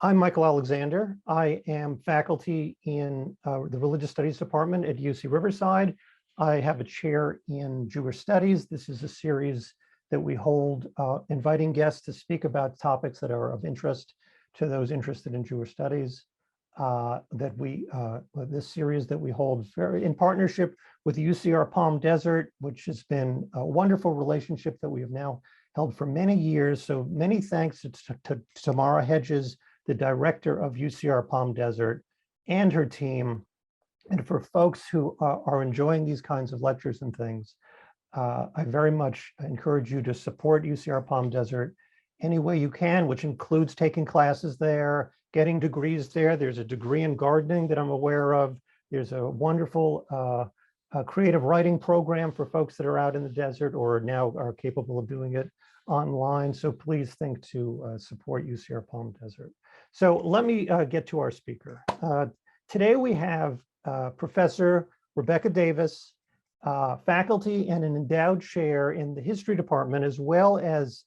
I'm Michael Alexander. I am faculty in the Religious Studies Department at UC Riverside. I have a chair in Jewish Studies. This is a series that we hold inviting guests to speak about topics that are of interest to those interested in Jewish Studies. This series that we hold in partnership with UCR Palm Desert, which has been a wonderful relationship that we have now held for many years. So many thanks to Tamara Hedges, the director of UCR Palm Desert, and her team. And for folks who are enjoying these kinds of lectures and things, I very much encourage you to support UCR Palm Desert any way you can, which includes taking classes there, getting degrees there. There's a degree in gardening that I'm aware of. There's a wonderful creative writing program for folks that are out in the desert or now are capable of doing it online. So please think to support UCR Palm Desert. So let me get to our speaker. Today we have Professor Rebecca Davis, faculty and an endowed chair in the history department, as well as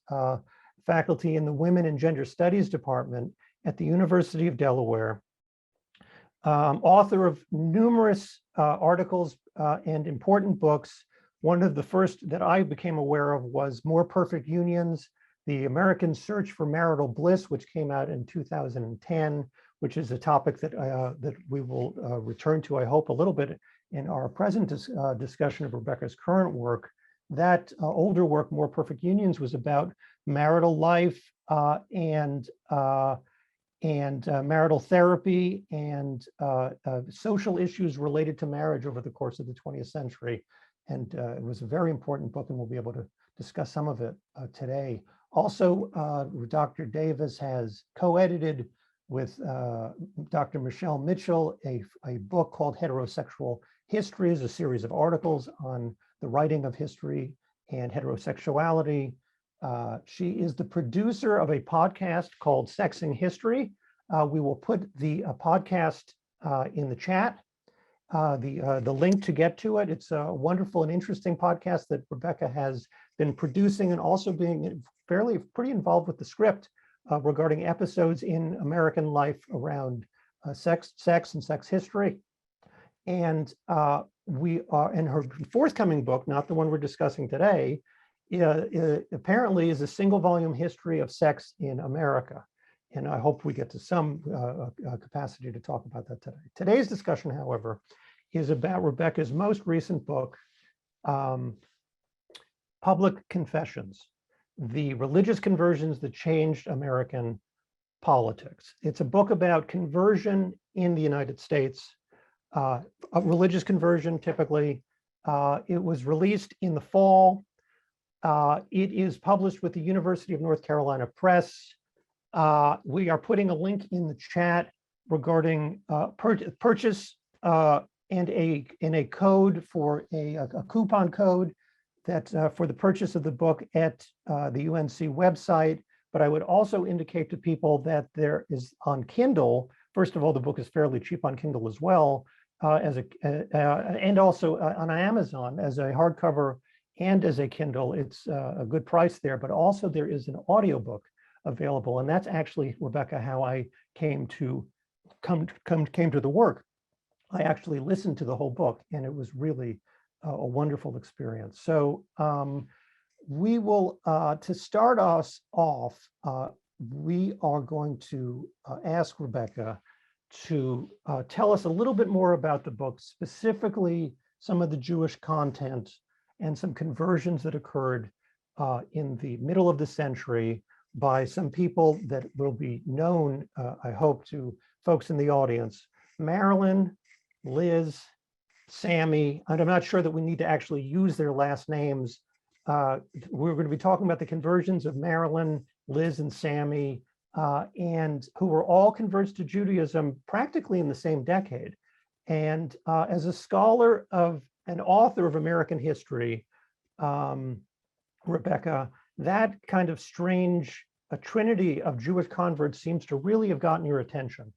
faculty in the Women and Gender Studies department at the University of Delaware, author of numerous articles and important books. One of the first that I became aware of was More Perfect Unions, The American Search for Marital Bliss, which came out in 2010, which is a topic that, that we will return to, I hope, a little bit in our present discussion of Rebecca's current work. That older work, More Perfect Unions, was about marital life and marital therapy and social issues related to marriage over the course of the 20th century. And it was a very important book, and we'll be able to discuss some of it today. Also, Dr. Davis has co-edited with Dr. Michelle Mitchell a book called Heterosexual Histories, a series of articles on the writing of history and heterosexuality. She is the producer of a podcast called Sexing History. We will put the podcast in the chat, the link to get to it. It's a wonderful and interesting podcast that Rebecca has been producing and also being pretty involved with the script regarding episodes in American life around sex and sex history. And we are in her forthcoming book, not the one we're discussing today, apparently is a single volume history of sex in America. And I hope we get to some capacity to talk about that today. Today's discussion, however, is about Rebecca's most recent book, Public Confessions: The Religious Conversions That Changed American Politics. It's a book about conversion in the United States, a religious conversion typically. It was released in the fall. It is published with the University of North Carolina Press. We are putting a link in the chat regarding purchase and a code for a coupon code that for the purchase of the book at the UNC website. But I would also indicate to people that there is on Kindle. First of all, the book is fairly cheap on Kindle as well, and also on Amazon as a hardcover and as a Kindle. It's a good price there, but also there is an audiobook available. And that's actually, Rebecca, how I came to the work. I actually listened to the whole book, and it was really a wonderful experience. So we will, to start us off, we are going to ask Rebecca to tell us a little bit more about the book, specifically some of the Jewish content and some conversions that occurred in the middle of the century by some people that will be known, I hope, to folks in the audience: Marilyn, Liz, Sammy, and I'm not sure that we need to actually use their last names. We're going to be talking about the conversions of Marilyn, Liz, and Sammy, and who were all converts to Judaism practically in the same decade. And as a scholar of an author of American history, Rebecca, that kind of strange trinity of Jewish converts seems to really have gotten your attention.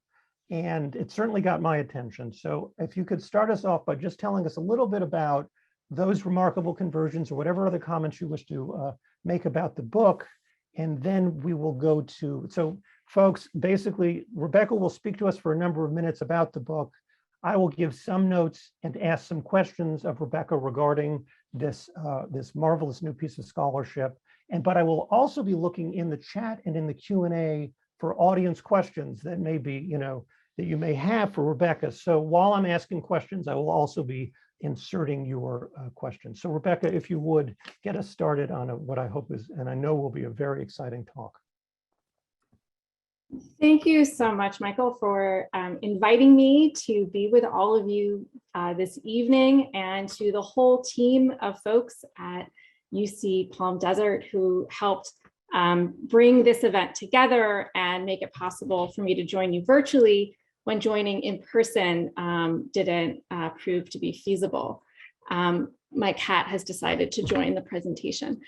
And it certainly got my attention. So if you could start us off by just telling us a little bit about those remarkable conversions or whatever other comments you wish to make about the book. And then we will go to, so folks, basically, Rebecca will speak to us for a number of minutes about the book. I will give some notes and ask some questions of Rebecca regarding this, this marvelous new piece of scholarship. But I will also be looking in the chat and in the Q&A for audience questions that may be, that you may have for Rebecca. So while I'm asking questions, I will also be inserting your questions. So Rebecca, if you would get us started on what I hope is, and I know will be, a very exciting talk. Thank you so much, Michael, for inviting me to be with all of you this evening, and to the whole team of folks at UC Palm Desert who helped bring this event together and make it possible for me to join you virtually when joining in person didn't prove to be feasible. My cat has decided to join the presentation.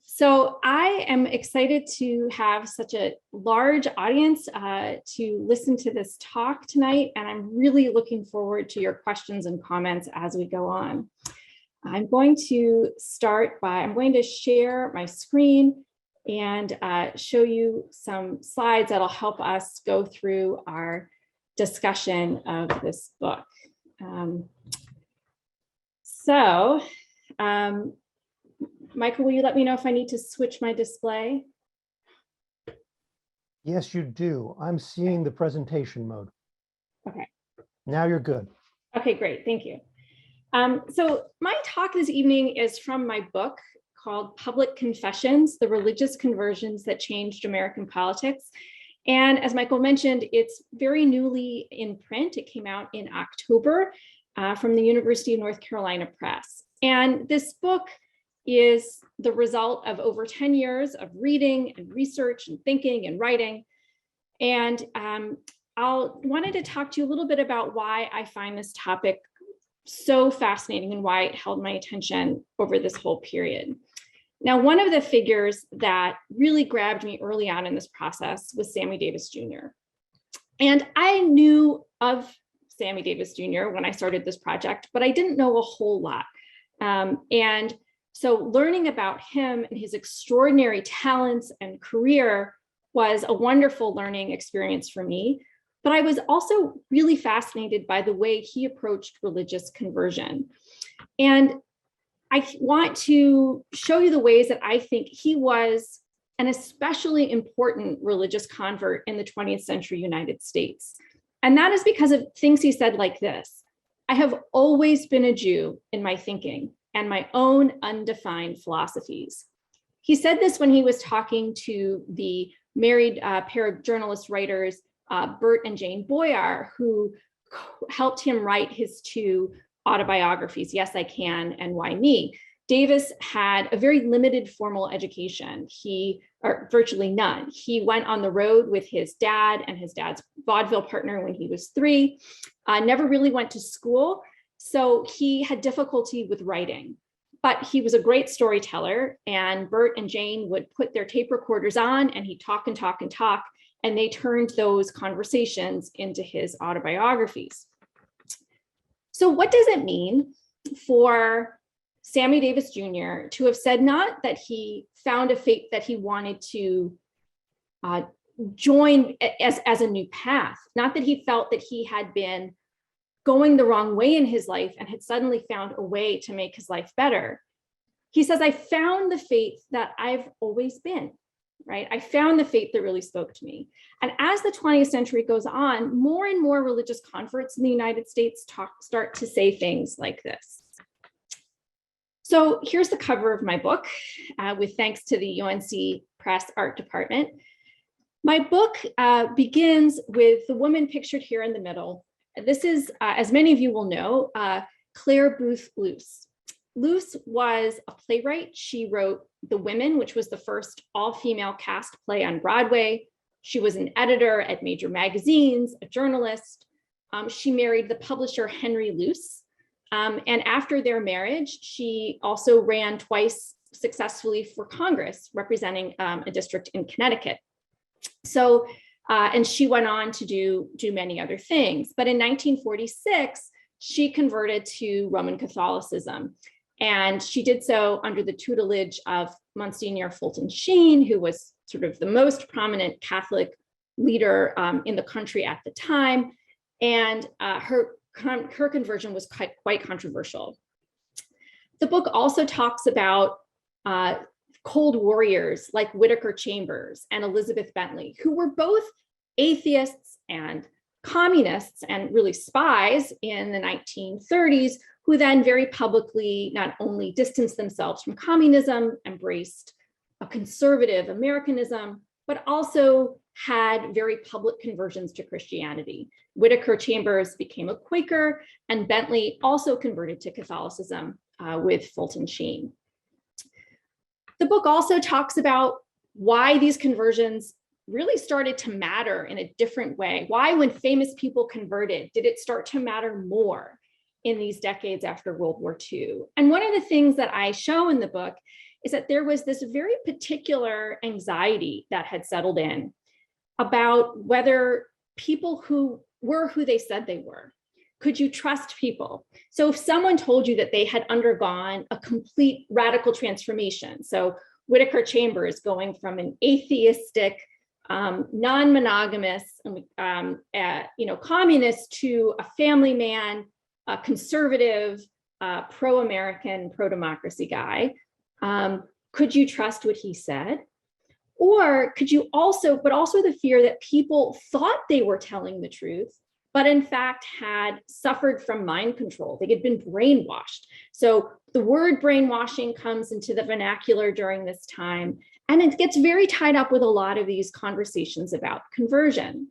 So I am excited to have such a large audience to listen to this talk tonight, and I'm really looking forward to your questions and comments as we go on. I'm going to start by, I'm going to share my screen and show you some slides that'll help us go through our discussion of this book. Michael, will you let me know if I need to switch my display? Yes, you do. I'm seeing the presentation mode. Okay. Now you're good. Okay, great. Thank you. So my talk this evening is from my book called Public Confessions: The Religious Conversions That Changed American Politics. And as Michael mentioned, it's very newly in print. It came out in October from the University of North Carolina Press. And this book is the result of over 10 years of reading and research and thinking and writing. And wanted to talk to you a little bit about why I find this topic so fascinating and why it held my attention over this whole period. Now, one of the figures that really grabbed me early on in this process was Sammy Davis Jr. And I knew of Sammy Davis Jr. when I started this project, but I didn't know a whole lot. And so learning about him and his extraordinary talents and career was a wonderful learning experience for me. But I was also really fascinated by the way he approached religious conversion. And I want to show you the ways that I think he was an especially important religious convert in the 20th century United States. And that is because of things he said like this: "I have always been a Jew in my thinking and my own undefined philosophies." He said this when he was talking to the married pair of journalist writers, Bert and Jane Boyer, who helped him write his two autobiographies, Yes, I Can and Why Me. Davis had a very limited formal education, or virtually none. He went on the road with his dad and his dad's vaudeville partner when he was 3, never really went to school. So he had difficulty with writing, but he was a great storyteller, and Bert and Jane would put their tape recorders on and he'd talk and talk and talk, and they turned those conversations into his autobiographies. So what does it mean for Sammy Davis Jr. to have said not that he found a faith that he wanted to join as a new path, not that he felt that he had been going the wrong way in his life and had suddenly found a way to make his life better. He says, I found the faith that I've always been, right? I found the faith that really spoke to me. And as the 20th century goes on, more and more religious converts in the United States start to say things like this. So here's the cover of my book, with thanks to the UNC Press Art Department. My book begins with the woman pictured here in the middle. This is, as many of you will know, Claire Booth Luce. Luce was a playwright. She wrote The Women, which was the first all-female cast play on Broadway. She was an editor at major magazines, a journalist. She married the publisher Henry Luce. And after their marriage, she also ran twice successfully for Congress, representing a district in Connecticut. So, and she went on to do many other things. But in 1946, she converted to Roman Catholicism. And she did so under the tutelage of Monsignor Fulton Sheen, who was sort of the most prominent Catholic leader in the country at the time. And her conversion was quite controversial. The book also talks about cold warriors like Whittaker Chambers and Elizabeth Bentley, who were both atheists and communists and really spies in the 1930s, who then very publicly not only distanced themselves from communism, embraced a conservative Americanism, but also had very public conversions to Christianity. Whittaker Chambers became a Quaker, and Bentley also converted to Catholicism with Fulton Sheen. The book also talks about why these conversions really started to matter in a different way. Why, when famous people converted, did it start to matter more in these decades after World War II? And one of the things that I show in the book is that there was this very particular anxiety that had settled in about whether people who were who they said they were. Could you trust people? So if someone told you that they had undergone a complete radical transformation, so Whittaker Chambers going from an atheistic, non-monogamous, communist to a family man, a conservative, pro-American, pro-democracy guy, could you trust what he said? Or could you also, but also the fear that people thought they were telling the truth, but in fact had suffered from mind control. They had been brainwashed. So the word brainwashing comes into the vernacular during this time, and it gets very tied up with a lot of these conversations about conversion.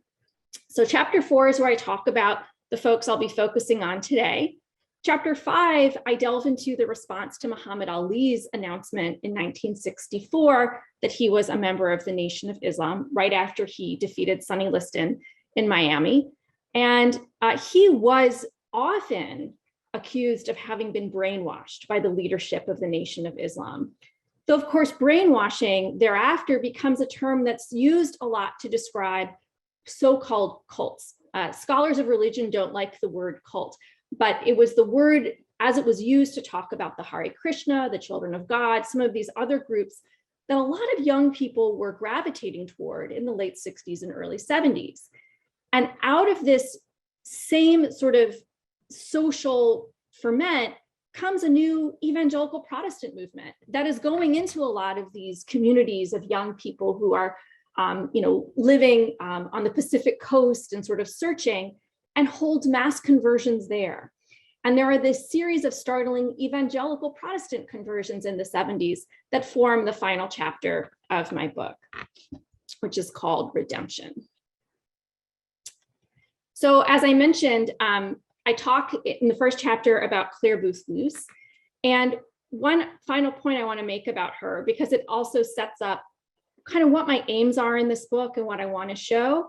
So chapter 4 is where I talk about the folks I'll be focusing on today. Chapter 5, I delve into the response to Muhammad Ali's announcement in 1964 that he was a member of the Nation of Islam, right after he defeated Sonny Liston in Miami. And he was often accused of having been brainwashed by the leadership of the Nation of Islam. Though, of course, brainwashing thereafter becomes a term that's used a lot to describe so-called cults. Scholars of religion don't like the word cult, but it was the word as it was used to talk about the Hare Krishna, the Children of God, some of these other groups that a lot of young people were gravitating toward in the late 60s and early 70s. And out of this same sort of social ferment comes a new evangelical Protestant movement that is going into a lot of these communities of young people who are, living on the Pacific coast and sort of searching, and holds mass conversions there. And there are this series of startling evangelical Protestant conversions in the 70s that form the final chapter of my book, which is called Redemption. So as I mentioned, I talk in the first chapter about Clare Boothe Luce. And one final point I want to make about her, because it also sets up kind of what my aims are in this book and what I want to show,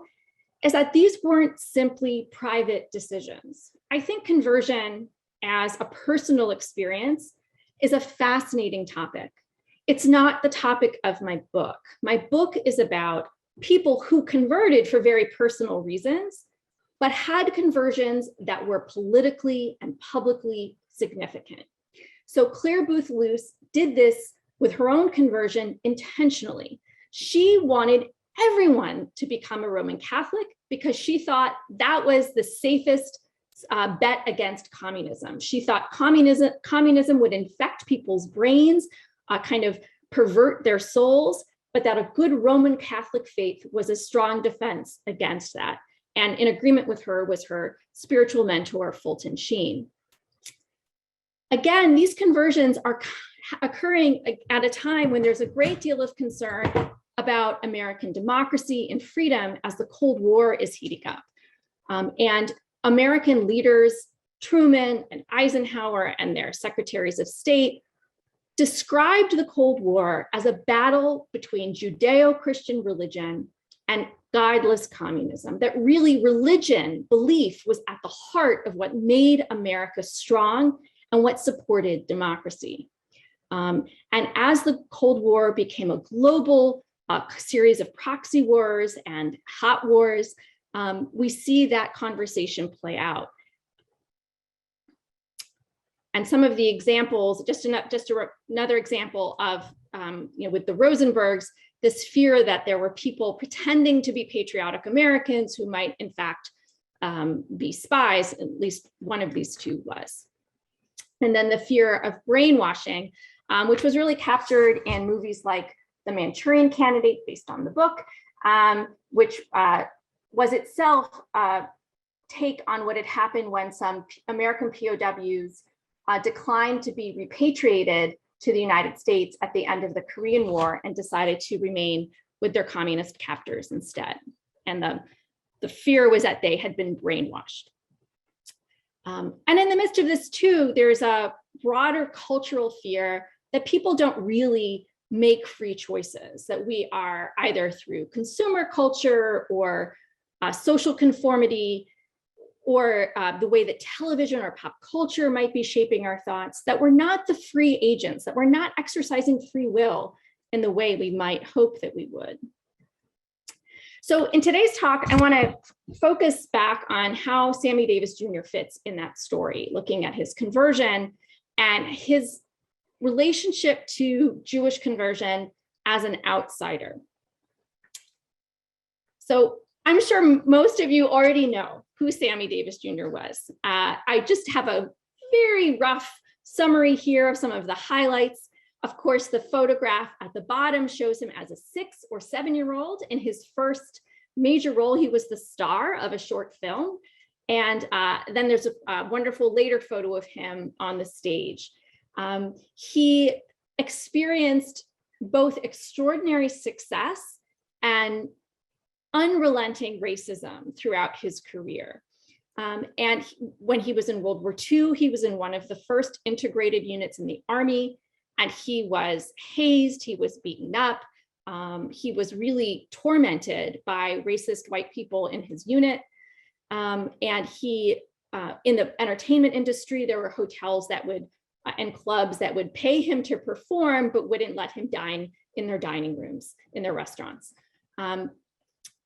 is that these weren't simply private decisions. I think conversion as a personal experience is a fascinating topic. It's not the topic of my book. My book is about people who converted for very personal reasons, but had conversions that were politically and publicly significant. So Clare Boothe Luce did this with her own conversion intentionally. She wanted everyone to become a Roman Catholic because she thought that was the safest bet against communism. She thought communism would infect people's brains, kind of pervert their souls, but that a good Roman Catholic faith was a strong defense against that. And in agreement with her was her spiritual mentor, Fulton Sheen. Again, these conversions are occurring at a time when there's a great deal of concern about American democracy and freedom as the Cold War is heating up. And American leaders, Truman and Eisenhower and their secretaries of state, described the Cold War as a battle between Judeo-Christian religion and guideless communism, that really religion, belief, was at the heart of what made America strong and what supported democracy. And as the Cold War became a global series of proxy wars and hot wars, we see that conversation play out. And some of the examples, another example of, with the Rosenbergs, this fear that there were people pretending to be patriotic Americans who might in fact be spies, at least one of these two was. And then the fear of brainwashing, which was really captured in movies like The Manchurian Candidate, based on the book, which was itself a take on what had happened when some American POWs declined to be repatriated to the United States at the end of the Korean War and decided to remain with their communist captors instead. And the fear was that they had been brainwashed. And in the midst of this too, there's a broader cultural fear that people don't really make free choices, that we are either through consumer culture or social conformity, or the way that television or pop culture might be shaping our thoughts, that we're not the free agents, that we're not exercising free will in the way we might hope that we would. So in today's talk, I want to focus back on how Sammy Davis Jr. fits in that story, looking at his conversion and his relationship to Jewish conversion as an outsider. So I'm sure most of you already know who Sammy Davis Jr. was. I just have a very rough summary here of some of the highlights. Of course, the photograph at the bottom shows him as a 6 or 7-year-old in his first major role. He was the star of a short film. And then there's a wonderful later photo of him on the stage. He experienced both extraordinary success and unrelenting racism throughout his career. And when he was in World War II, he was in one of the first integrated units in the Army, and he was hazed, he was beaten up, he was really tormented by racist white people in his unit. And he, in the entertainment industry, there were hotels that would, and clubs that would pay him to perform, but wouldn't let him dine in their dining rooms, in their restaurants.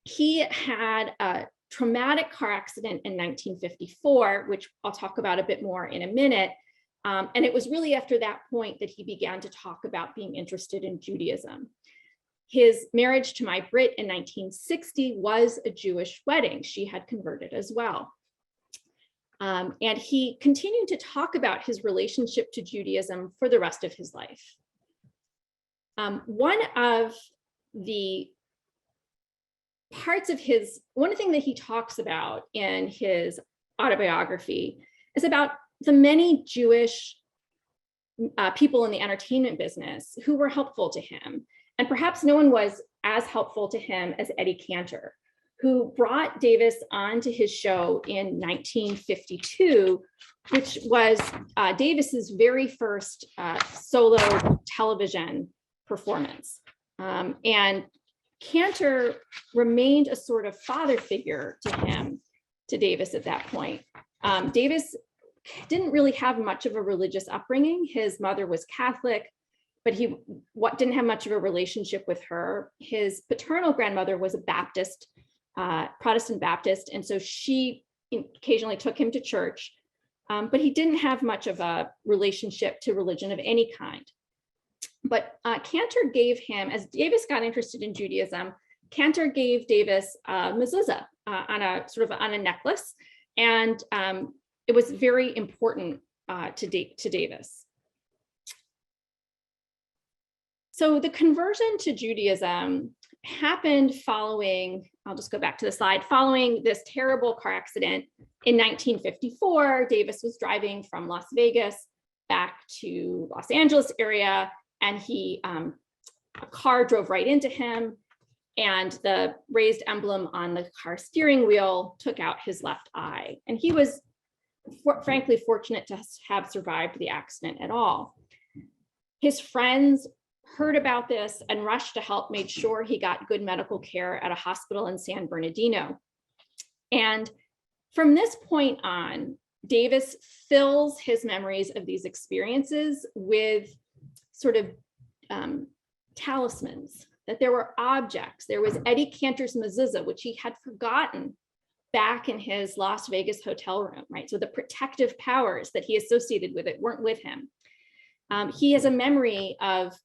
He had a traumatic car accident in 1954, which I'll talk about a bit more in a minute. And it was really after that point that he began to talk about being interested in Judaism. His marriage to my Brit in 1960 was a Jewish wedding. She had converted as well. And he continued to talk about his relationship to Judaism for the rest of his life. One thing that he talks about in his autobiography is about the many Jewish people in the entertainment business who were helpful to him. And perhaps no one was as helpful to him as Eddie Cantor, who brought Davis onto his show in 1952, which was Davis's very first solo television performance. And Cantor remained a sort of father figure to him, to Davis at that point. Davis didn't really have much of a religious upbringing. His mother was Catholic, but he didn't have much of a relationship with her. His paternal grandmother was a Baptist, Protestant Baptist, and so she occasionally took him to church, but he didn't have much of a relationship to religion of any kind. But Cantor gave him, as Davis got interested in Judaism, Cantor gave Davis a mezuzah on a necklace, and it was very important to Davis. So the conversion to Judaism happened following, I'll just go back to the slide, following this terrible car accident in 1954. Davis was driving from Las Vegas back to Los Angeles area, and a car drove right into him, and the raised emblem on the car steering wheel took out his left eye. And he was frankly fortunate to have survived the accident at all. His friends heard about this and rushed to help, made sure he got good medical care at a hospital in San Bernardino. And from this point on, Davis fills his memories of these experiences with sort of talismans, that there were objects. There was Eddie Cantor's mezuzah, which he had forgotten back in his Las Vegas hotel room, right? So the protective powers that he associated with it weren't with him. He has a memory of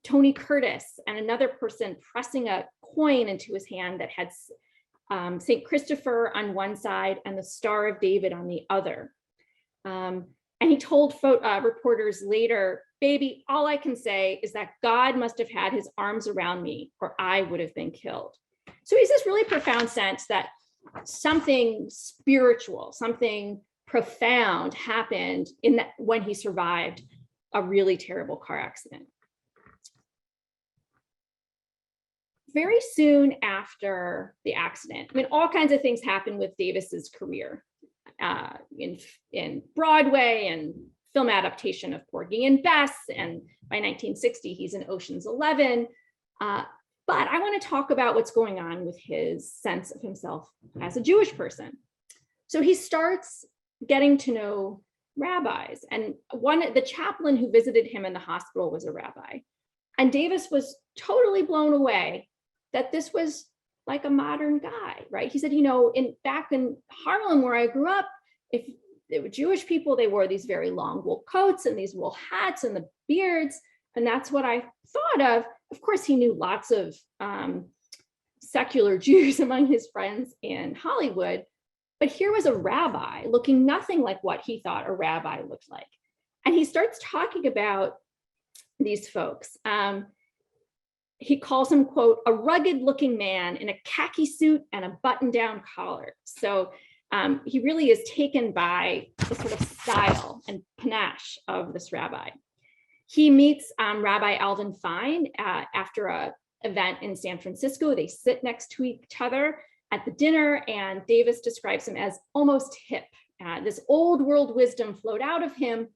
Tony Curtis and another person pressing a coin into his hand that had St. Christopher on one side and the Star of David on the other. And he told reporters later, "Baby, all I can say is that God must have had his arms around me or I would have been killed." So he has this really profound sense that something spiritual, something profound happened when he survived a really terrible car accident. Very soon after the accident, I mean, all kinds of things happened with Davis's career in Broadway and film adaptation of Porgy and Bess. And by 1960, he's in Ocean's 11. But I want to talk about what's going on with his sense of himself as a Jewish person. So he starts getting to know rabbis. And the chaplain who visited him in the hospital was a rabbi. And Davis was totally blown away that this was like a modern guy, right? He said, back in Harlem where I grew up, if they were Jewish people, they wore these very long wool coats and these wool hats and the beards. And that's what I thought of. Of course, he knew lots of secular Jews among his friends in Hollywood, but here was a rabbi looking nothing like what he thought a rabbi looked like. And he starts talking about these folks. He calls him, quote, "a rugged looking man in a khaki suit and a button-down collar." So he really is taken by the sort of style and panache of this rabbi. He meets Rabbi Alvin Fine after an event in San Francisco. They sit next to each other at the dinner, and Davis describes him as almost hip. This old world wisdom flowed out of him,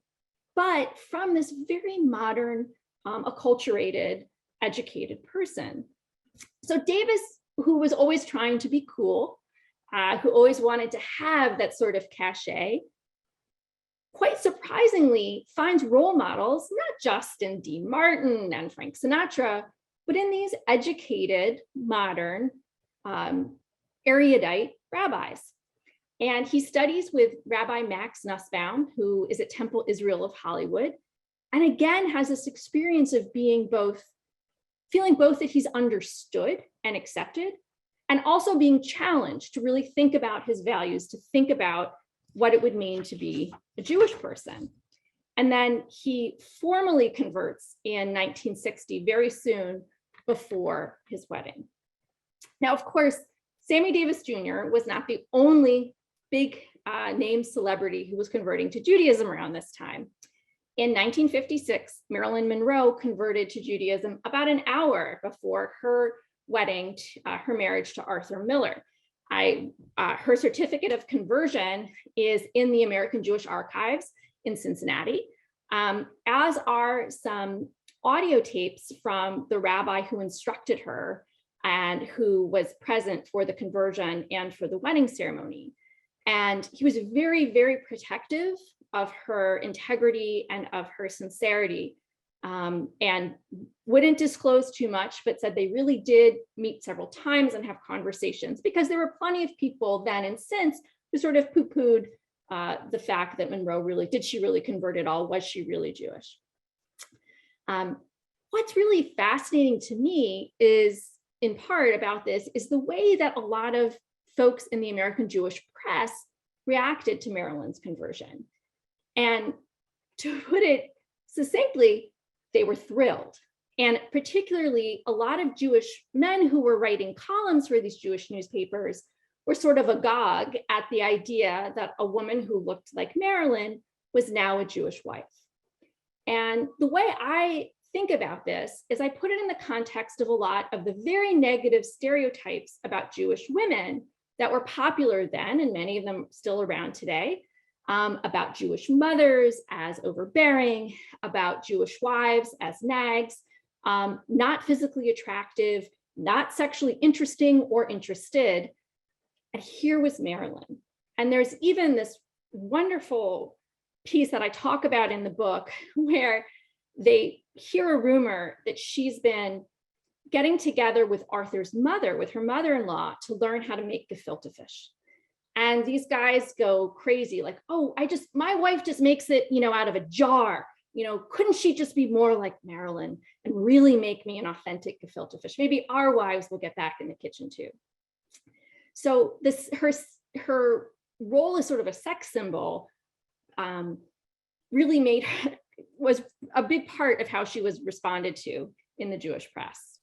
but from this very modern, acculturated, educated person. So Davis, who was always trying to be cool, who always wanted to have that sort of cachet, quite surprisingly finds role models, not just in Dean Martin and Frank Sinatra, but in these educated, modern, erudite rabbis. And he studies with Rabbi Max Nussbaum, who is at Temple Israel of Hollywood, and again has this experience of feeling both that he's understood and accepted, and also being challenged to really think about his values, to think about what it would mean to be a Jewish person. And then he formally converts in 1960, very soon before his wedding. Now, of course, Sammy Davis Jr. was not the only big name celebrity who was converting to Judaism around this time. In 1956, Marilyn Monroe converted to Judaism about an hour before her wedding, her marriage to Arthur Miller. Her certificate of conversion is in the American Jewish Archives in Cincinnati, as are some audio tapes from the rabbi who instructed her and who was present for the conversion and for the wedding ceremony. And he was very, very protective of her integrity and of her sincerity, and wouldn't disclose too much, but said they really did meet several times and have conversations, because there were plenty of people then and since who sort of poo-pooed the fact that Monroe did she really convert at all? Was she really Jewish? What's really fascinating to me is, in part about this, is the way that a lot of folks in the American Jewish press reacted to Marilyn's conversion. And to put it succinctly, they were thrilled. And particularly a lot of Jewish men who were writing columns for these Jewish newspapers were sort of agog at the idea that a woman who looked like Marilyn was now a Jewish wife. And the way I think about this is I put it in the context of a lot of the very negative stereotypes about Jewish women that were popular then, and many of them still around today, about Jewish mothers as overbearing, about Jewish wives as nags, not physically attractive, not sexually interesting or interested. And here was Marilyn. And there's even this wonderful piece that I talk about in the book where they hear a rumor that she's been getting together with Arthur's mother, with her mother-in-law, to learn how to make gefilte fish. And these guys go crazy, like, oh, my wife just makes it, out of a jar. Couldn't she just be more like Marilyn and really make me an authentic gefilte fish? Maybe our wives will get back in the kitchen too. So her role as sort of a sex symbol really was a big part of how she was responded to in the Jewish press.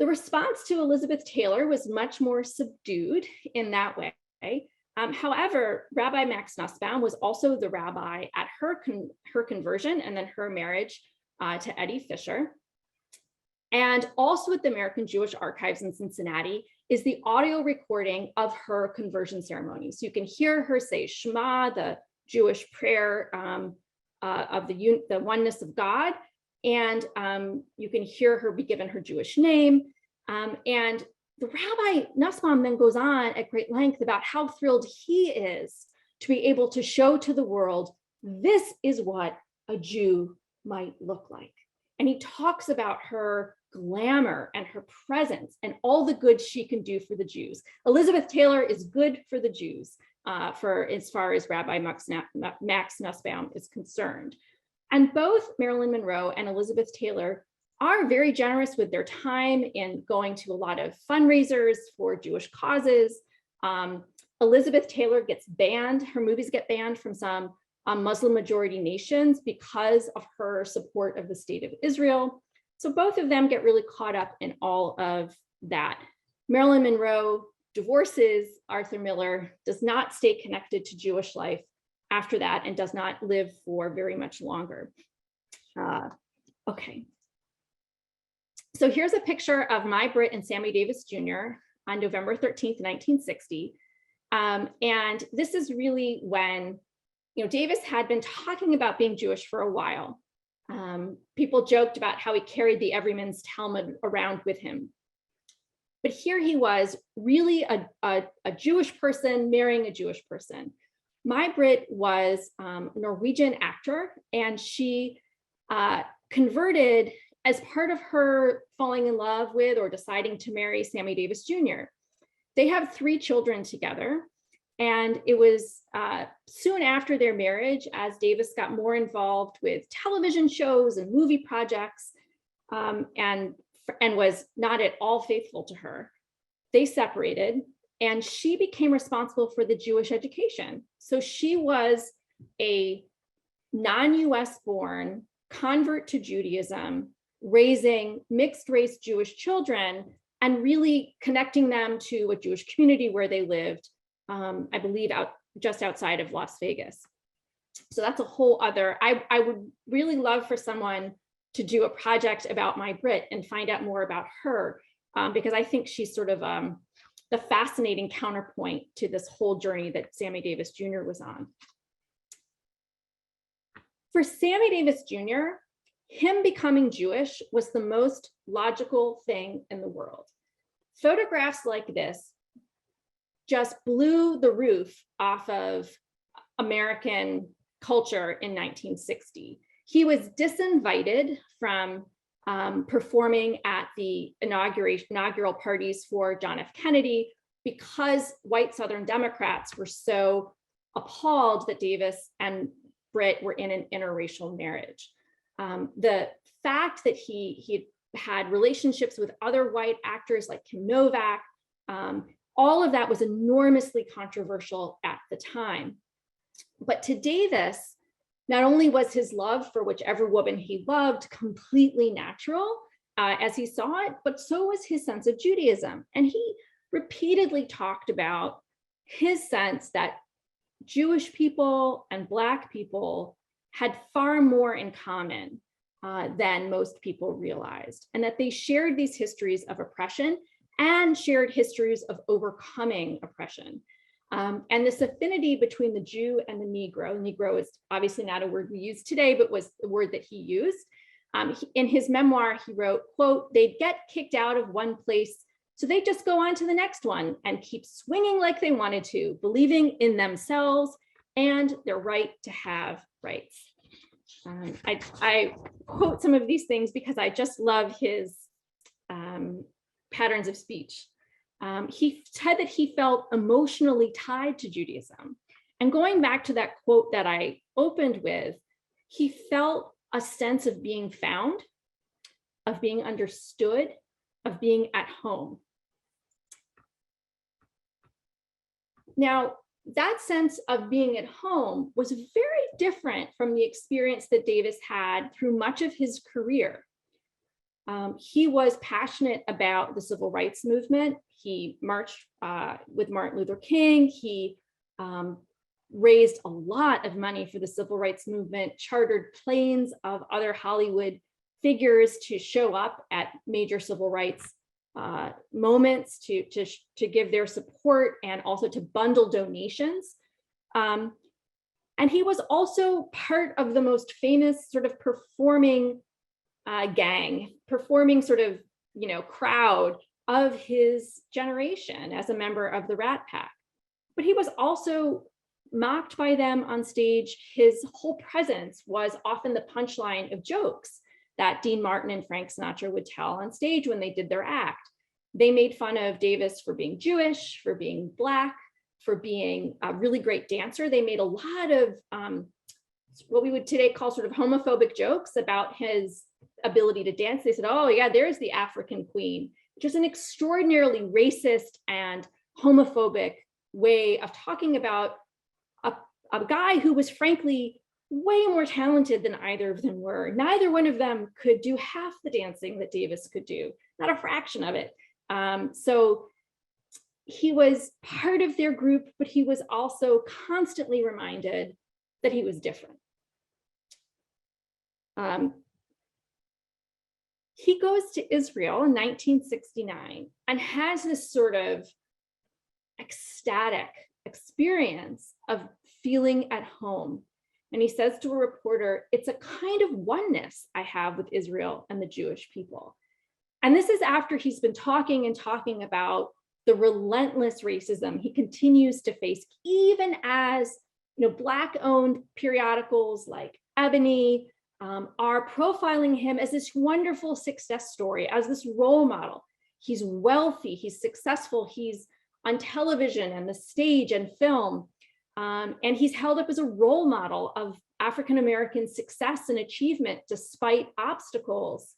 The response to Elizabeth Taylor was much more subdued in that way. However, Rabbi Max Nussbaum was also the rabbi at her conversion and then her marriage to Eddie Fisher. And also at the American Jewish Archives in Cincinnati is the audio recording of her conversion ceremony. So you can hear her say Shema, the Jewish prayer of the oneness of God. And you can hear her be given her Jewish name. And the Rabbi Nussbaum then goes on at great length about how thrilled he is to be able to show to the world, this is what a Jew might look like. And he talks about her glamour and her presence and all the good she can do for the Jews. Elizabeth Taylor is good for the Jews as far as Rabbi Max Nussbaum is concerned. And both Marilyn Monroe and Elizabeth Taylor are very generous with their time in going to a lot of fundraisers for Jewish causes. Elizabeth Taylor gets banned, her movies get banned from some Muslim majority nations because of her support of the state of Israel. So both of them get really caught up in all of that. Marilyn Monroe divorces Arthur Miller, does not stay connected to Jewish life after that, and does not live for very much longer. Okay. So here's a picture of my Brit and Sammy Davis Jr. on November 13th, 1960. And this is really when, Davis had been talking about being Jewish for a while. People joked about how he carried the Everyman's Talmud around with him. But here he was, really a Jewish person marrying a Jewish person. My Brit was a Norwegian actor, and she converted as part of her falling in love with or deciding to marry Sammy Davis Jr. They have 3 children together. And it was soon after their marriage, as Davis got more involved with television shows and movie projects, and was not at all faithful to her, they separated, and she became responsible for the Jewish education. So she was a non-US born convert to Judaism, raising mixed race Jewish children and really connecting them to a Jewish community where they lived, I believe just outside of Las Vegas. So that's a whole other, I would really love for someone to do a project about my Brit and find out more about her, because I think she's sort of the fascinating counterpoint to this whole journey that Sammy Davis Jr. was on. For Sammy Davis Jr., him becoming Jewish was the most logical thing in the world. Photographs like this just blew the roof off of American culture in 1960. He was disinvited from performing at the inaugural parties for John F. Kennedy because white Southern Democrats were so appalled that Davis and Brit were in an interracial marriage. The fact that he had relationships with other white actors like Kim Novak, all of that was enormously controversial at the time. But to Davis, not only was his love for whichever woman he loved completely natural as he saw it, but so was his sense of Judaism. And he repeatedly talked about his sense that Jewish people and Black people had far more in common than most people realized, and that they shared these histories of oppression and shared histories of overcoming oppression. And this affinity between the Jew and the Negro is obviously not a word we use today, but was the word that he used. In his memoir, he wrote, quote, "They'd get kicked out of one place, so they'd just go on to the next one and keep swinging like they wanted to, believing in themselves and their right to have rights." I quote some of these things because I just love his patterns of speech. He said that he felt emotionally tied to Judaism. And going back to that quote that I opened with, he felt a sense of being found, of being understood, of being at home. Now, that sense of being at home was very different from the experience that Davis had through much of his career. He was passionate about the civil rights movement. He marched with Martin Luther King. He raised a lot of money for the civil rights movement, chartered planes of other Hollywood figures to show up at major civil rights moments to give their support and also to bundle donations. And he was also part of the most famous sort of performing sort of, crowd of his generation as a member of the Rat Pack. But he was also mocked by them on stage. His whole presence was often the punchline of jokes that Dean Martin and Frank Sinatra would tell on stage when they did their act. They made fun of Davis for being Jewish, for being Black, for being a really great dancer. They made a lot of what we would today call sort of homophobic jokes about his ability to dance. They said, oh yeah, there's the African queen, which is an extraordinarily racist and homophobic way of talking about a guy who was frankly way more talented than either of them were. Neither one of them could do half the dancing that Davis could do, not a fraction of it. So he was part of their group, but he was also constantly reminded that he was different. He goes to Israel in 1969 and has this sort of ecstatic experience of feeling at home. And he says to a reporter, it's a kind of oneness I have with Israel and the Jewish people. And this is after he's been talking and talking about the relentless racism he continues to face, even as Black-owned periodicals like Ebony are profiling him as this wonderful success story, as this role model. He's wealthy, he's successful, he's on television and the stage and film. And he's held up as a role model of African-American success and achievement despite obstacles.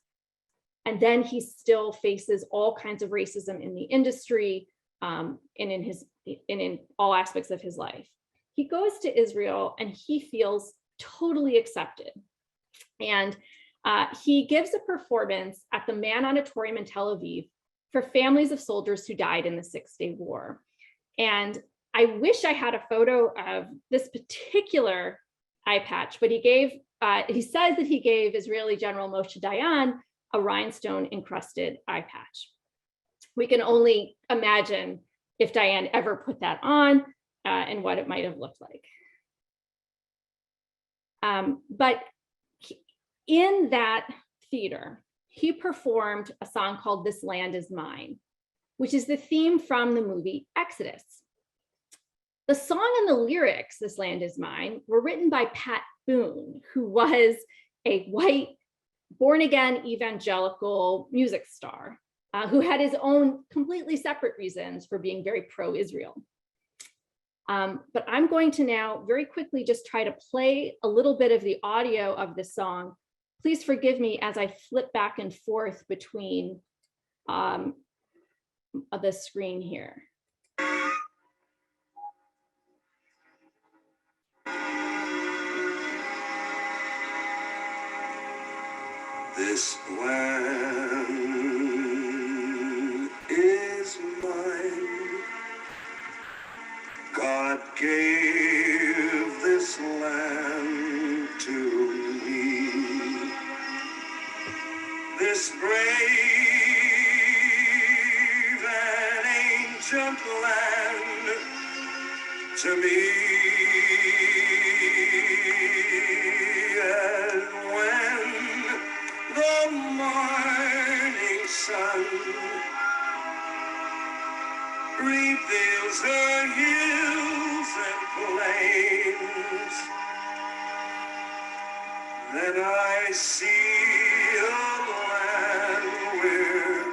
And then he still faces all kinds of racism in the industry and in all aspects of his life. He goes to Israel and he feels totally accepted. And he gives a performance at the Mann Auditorium in Tel Aviv for families of soldiers who died in the Six-Day War. And I wish I had a photo of this particular eye patch, but he says that he gave Israeli General Moshe Dayan a rhinestone encrusted eye patch. We can only imagine if Dayan ever put that on and what it might have looked like. But in that theater, he performed a song called This Land Is Mine, which is the theme from the movie Exodus. The song and the lyrics, This Land Is Mine, were written by Pat Boone, who was a white, born-again evangelical music star who had his own completely separate reasons for being very pro-Israel. But I'm going to now very quickly just try to play a little bit of the audio of this song. Please forgive me as I flip back and forth between the screen here. This land is mine. God gave this land to me. This brave and ancient land to me. And when the morning sun reveals the hills and plains, then I see a land where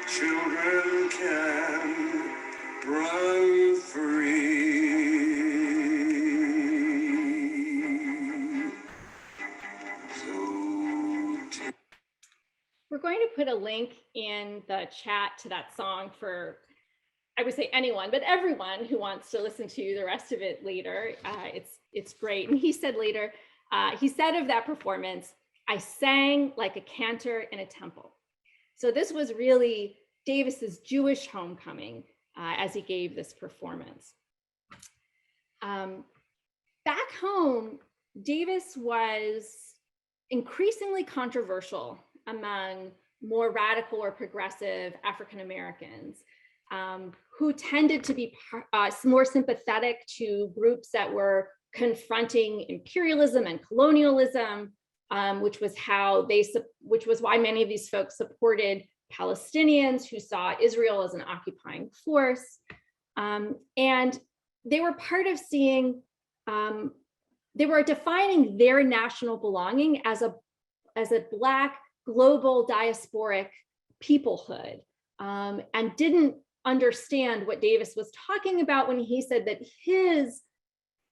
children can run free. So we're going to put a link in the chat to that song for, I would say anyone, but everyone who wants to listen to the rest of it later. It's great. And he said later, he said of that performance, "I sang like a cantor in a temple." So this was really Davis's Jewish homecoming as he gave this performance. Back home, Davis was increasingly controversial among more radical or progressive African Americans who tended to be more sympathetic to groups that were confronting imperialism and colonialism, which was why many of these folks supported Palestinians who saw Israel as an occupying force. And they were part of seeing, they were defining their national belonging as a Black global diasporic peoplehood, and didn't understand what Davis was talking about when he said that his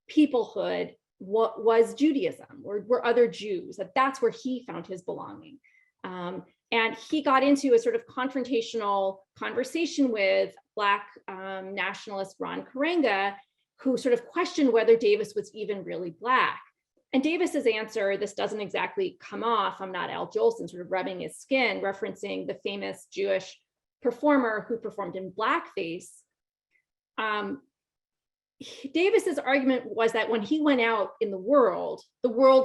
peoplehood was Judaism, or were other Jews, that's where he found his belonging. And he got into a sort of confrontational conversation with Black nationalist Ron Karenga, who sort of questioned whether Davis was even really Black. And Davis's answer, this doesn't exactly come off, I'm not Al Jolson, sort of rubbing his skin, referencing the famous Jewish performer who performed in blackface. Davis's argument was that when he went out in the world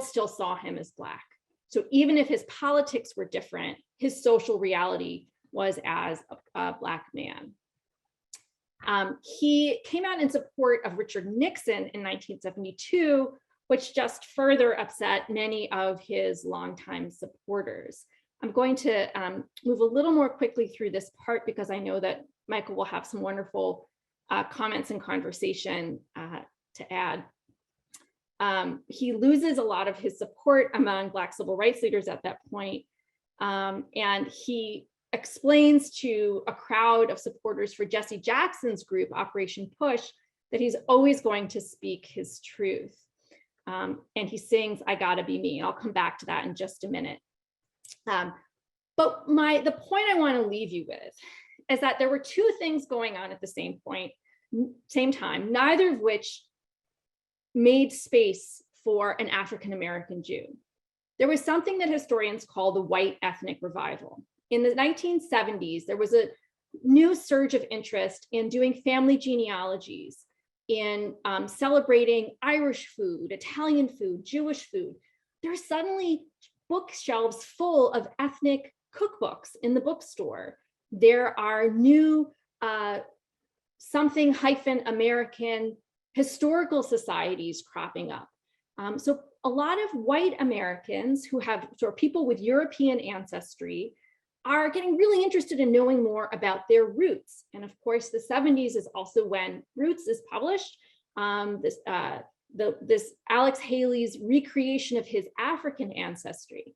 still saw him as Black. So even if his politics were different, his social reality was as a Black man. He came out in support of Richard Nixon in 1972, which just further upset many of his longtime supporters. I'm going to move a little more quickly through this part because I know that Michael will have some wonderful comments and conversation to add. He loses a lot of his support among Black civil rights leaders at that point, and he explains to a crowd of supporters for Jesse Jackson's group, Operation Push, that he's always going to speak his truth. And he sings, "I Gotta Be Me." I'll come back to that in just a minute. But the point I want to leave you with is that there were two things going on at the same time, neither of which made space for an African-American Jew. There was something that historians call the white ethnic revival. In the 1970s, there was a new surge of interest in doing family genealogies, in celebrating Irish food, Italian food, Jewish food. There are suddenly bookshelves full of ethnic cookbooks in the bookstore. There are new something-American historical societies cropping up. So a lot of white Americans who have sort of people with European ancestry are getting really interested in knowing more about their roots. And of course, the 70s is also when Roots is published. This Alex Haley's recreation of his African ancestry.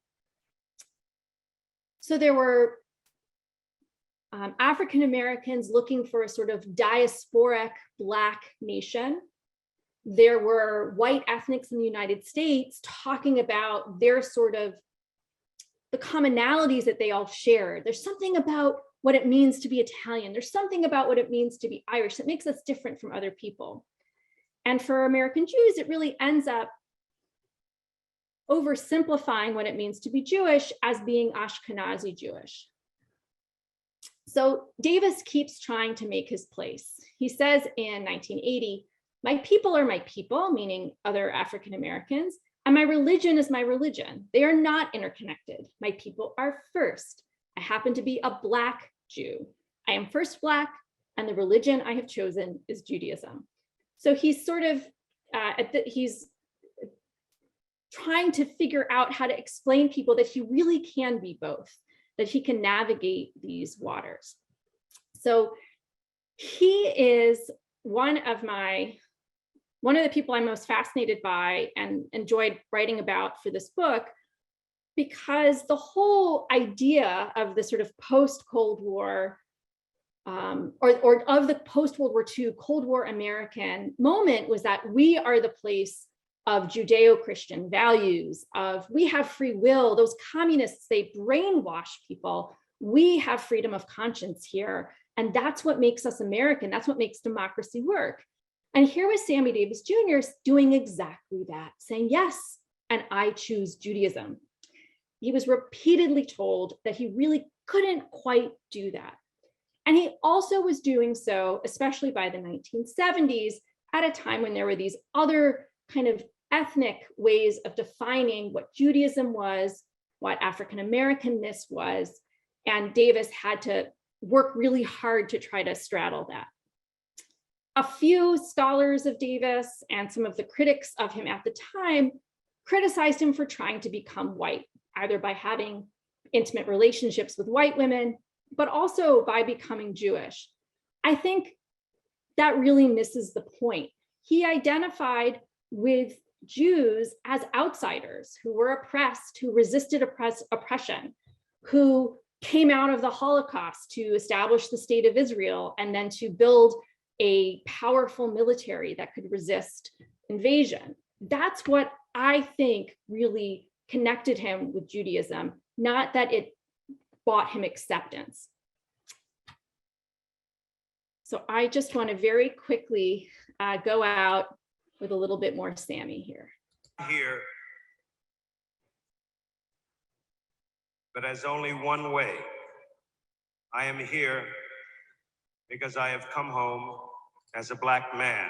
So there were African Americans looking for a sort of diasporic Black nation. There were white ethnics in the United States talking about their sort of the commonalities that they all shared. There's something about what it means to be Italian. There's something about what it means to be Irish that makes us different from other people. And for American Jews, it really ends up oversimplifying what it means to be Jewish as being Ashkenazi Jewish. So Davis keeps trying to make his place. He says in 1980, "My people are my people," meaning other African Americans, "and my religion is my religion. They are not interconnected. My people are first. I happen to be a Black Jew. I am first Black, and the religion I have chosen is Judaism." So he's sort of, he's trying to figure out how to explain people that he really can be both, that he can navigate these waters. So he is one of my one of the people I'm most fascinated by and enjoyed writing about for this book, because the whole idea of the sort of post-Cold War or of the post-World War II Cold War American moment was that we are the place of Judeo-Christian values, of we have free will. Those communists, they brainwash people. We have freedom of conscience here. And that's what makes us American. That's what makes democracy work. And here was Sammy Davis Jr. doing exactly that, saying, yes, and I choose Judaism. He was repeatedly told that he really couldn't quite do that. And he also was doing so, especially by the 1970s, at a time when there were these other kind of ethnic ways of defining what Judaism was, what African Americanness was, and Davis had to work really hard to try to straddle that. A few scholars of Davis and some of the critics of him at the time criticized him for trying to become white, either by having intimate relationships with white women, but also by becoming Jewish. I think that really misses the point. He identified with Jews as outsiders who were oppressed, who resisted oppression, who came out of the Holocaust to establish the state of Israel and then to build a powerful military that could resist invasion. That's what I think really connected him with Judaism, not that it bought him acceptance. So I just want to very quickly go out with a little bit more Sammy here. Here, but as only one way. I am here because I have come home as a Black man.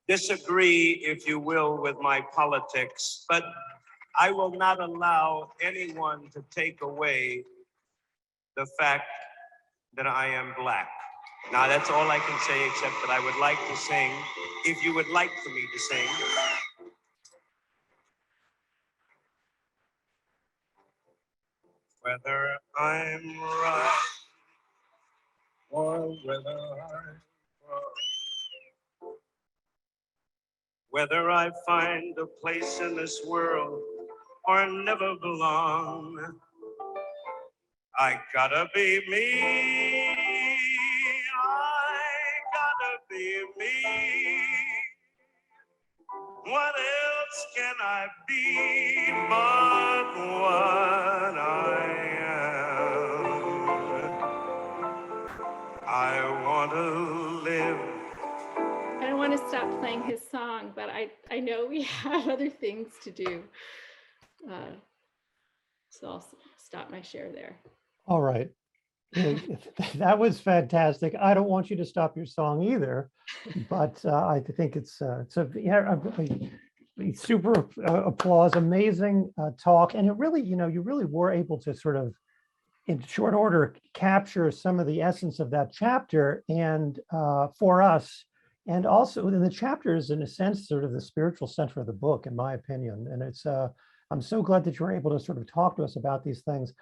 Disagree, if you will, with my politics, but I will not allow anyone to take away the fact that I am Black. Now, that's all I can say, except that I would like to sing, if you would like for me to sing. Whether I'm right or whether I'm wrong, whether I find a place in this world or never belong, I gotta be me. I gotta be me. What else can I be but what I am? I want to live. I don't want to stop playing his song, but I know we have other things to do. So I'll stop my share there. All right. That was fantastic. I don't want you to stop your song either, but I think it's a super applause, amazing talk. And it really, you really were able to sort of, in short order, capture some of the essence of that chapter and for us. And also in the chapter is, in a sense, sort of the spiritual center of the book, in my opinion. And it's, I'm so glad that you're able to sort of talk to us about these things.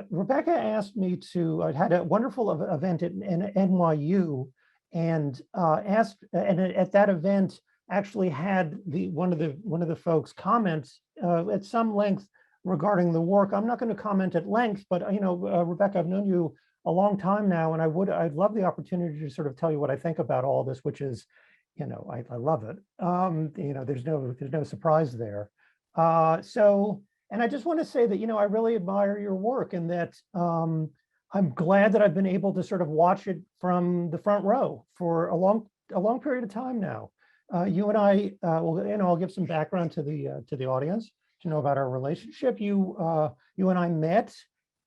Rebecca asked me to, I had a wonderful event in NYU and at that event actually had one of the folks comment at some length regarding the work. I'm not going to comment at length, but Rebecca, I've known you a long time now, and I'd love the opportunity to sort of tell you what I think about all this, which is, I love it. There's no surprise there. And I just want to say that, I really admire your work, and that I'm glad that I've been able to sort of watch it from the front row for a long period of time now. You and I, I'll give some background to the audience to know about our relationship. You and I met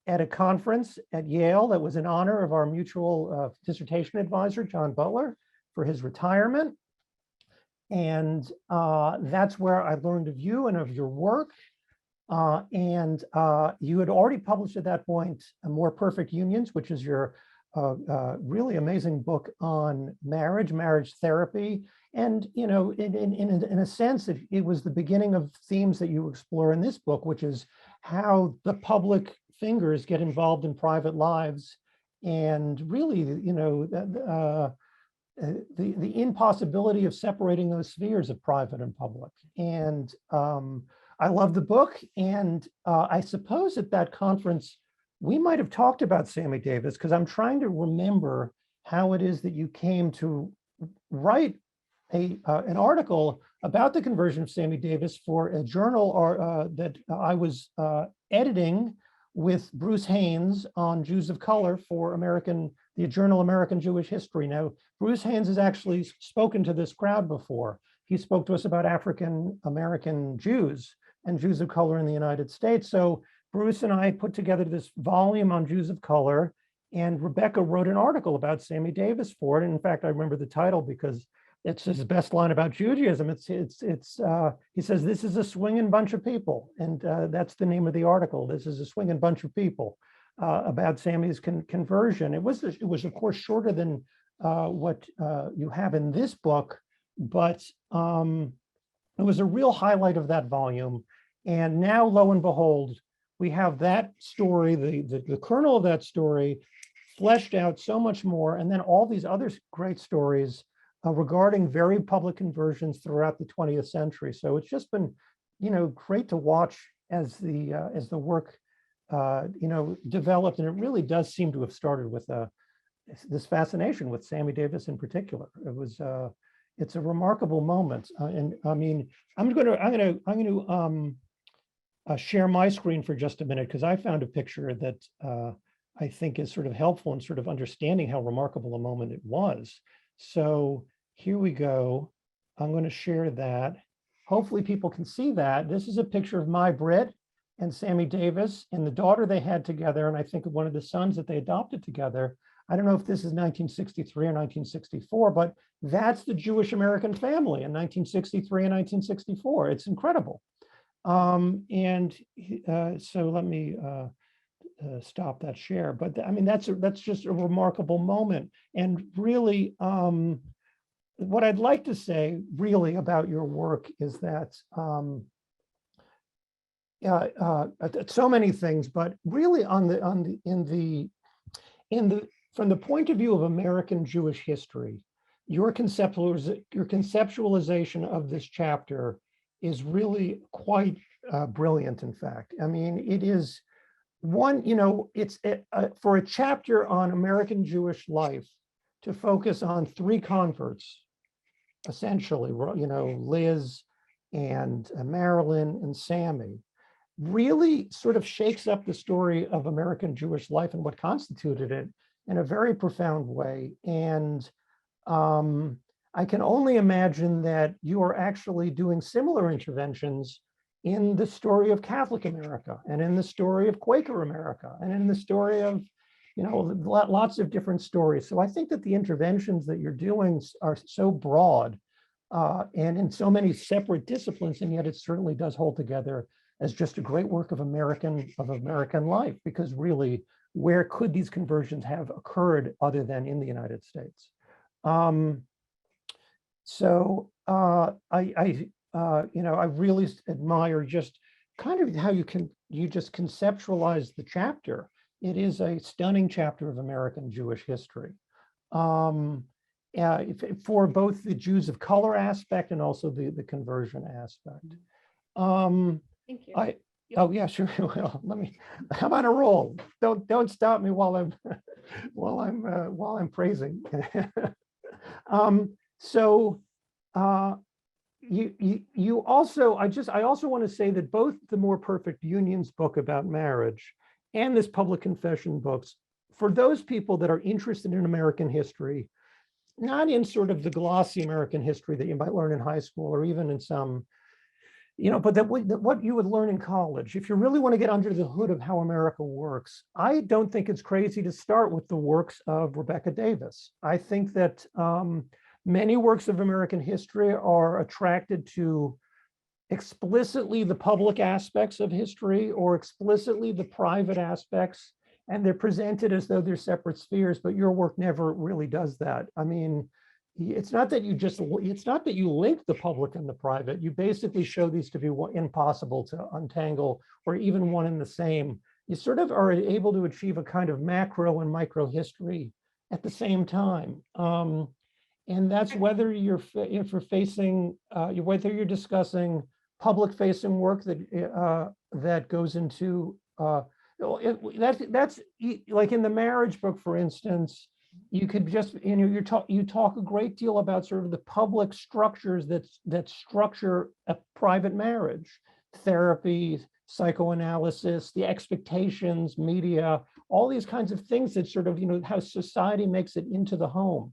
at a conference at Yale that was in honor of our mutual dissertation advisor, John Butler, for his retirement. And that's where I learned of you and of your work. And you had already published at that point More Perfect Unions, which is your really amazing book on marriage therapy. And, in a sense, it was the beginning of themes that you explore in this book, which is how the public fingers get involved in private lives. And really, the impossibility of separating those spheres of private and public. And I love the book. And I suppose at that conference, we might have talked about Sammy Davis, because I'm trying to remember how it is that you came to write an article about the conversion of Sammy Davis for a journal that I was editing with Bruce Haynes on Jews of color for the journal American Jewish History. Now, Bruce Haynes has actually spoken to this crowd before. He spoke to us about African American Jews and Jews of color in the United States. So Bruce and I put together this volume on Jews of color, and Rebecca wrote an article about Sammy Davis for it. And in fact, I remember the title because it's his best line about Judaism. He says, "This is a swinging bunch of people." And that's the name of the article. This is a swinging bunch of people about Sammy's conversion. It was, of course, shorter than what you have in this book, but it was a real highlight of that volume. And now, lo and behold, we have that story, the kernel of that story, fleshed out so much more. And then all these other great stories regarding very public conversions throughout the 20th century. So it's just been, great to watch as the work, developed. And it really does seem to have started with this fascination with Sammy Davis in particular. It's a remarkable moment. And I mean, I'm going to share my screen for just a minute, because I found a picture that I think is sort of helpful in sort of understanding how remarkable a moment it was. So here we go. I'm going to share that. Hopefully people can see that. This is a picture of my Brit and Sammy Davis and the daughter they had together, and I think one of the sons that they adopted together. I don't know if this is 1963 or 1964, but that's the Jewish American family in 1963 and 1964. It's incredible. So let me stop that share. But I mean, that's just a remarkable moment. And really, what I'd like to say really about your work is that so many things, but really from the point of view of American Jewish history, your conceptualization of this chapter is really quite brilliant, in fact. I mean, it is one, it's for a chapter on American Jewish life to focus on three converts, essentially, Liz and Marilyn and Sammy, really sort of shakes up the story of American Jewish life and what constituted it in a very profound way. And I can only imagine that you are actually doing similar interventions in the story of Catholic America and in the story of Quaker America and in the story of, lots of different stories. So I think that the interventions that you're doing are so broad and in so many separate disciplines, and yet it certainly does hold together as just a great work of American life, because really, where could these conversions have occurred other than in the United States? So I really admire just kind of how you just conceptualize the chapter. It is a stunning chapter of American Jewish history, for both the Jews of color aspect and also the conversion aspect. Thank you. Oh yeah, sure. Well, I'm on a roll. Don't stop me while I'm praising. You also, I also want to say that both the More Perfect Unions book about marriage and this Public Confession books, for those people that are interested in American history, not in sort of the glossy American history that you might learn in high school or even in some, but what you would learn in college. If you really want to get under the hood of how America works, I don't think it's crazy to start with the works of Rebecca Davis. I think that many works of American history are attracted to explicitly the public aspects of history or explicitly the private aspects, and they're presented as though they're separate spheres, but your work never really does that. I mean, it's not that you link the public and the private. You basically show these to be impossible to untangle or even one and the same. You sort of are able to achieve a kind of macro and micro history at the same time. And that's whether if you're facing, whether you're discussing public-facing work that goes into, that's like in the marriage book, for instance, you could just, you talk a great deal about sort of the public structures that structure a private marriage, therapy, psychoanalysis, the expectations, media, all these kinds of things that sort of, how society makes it into the home.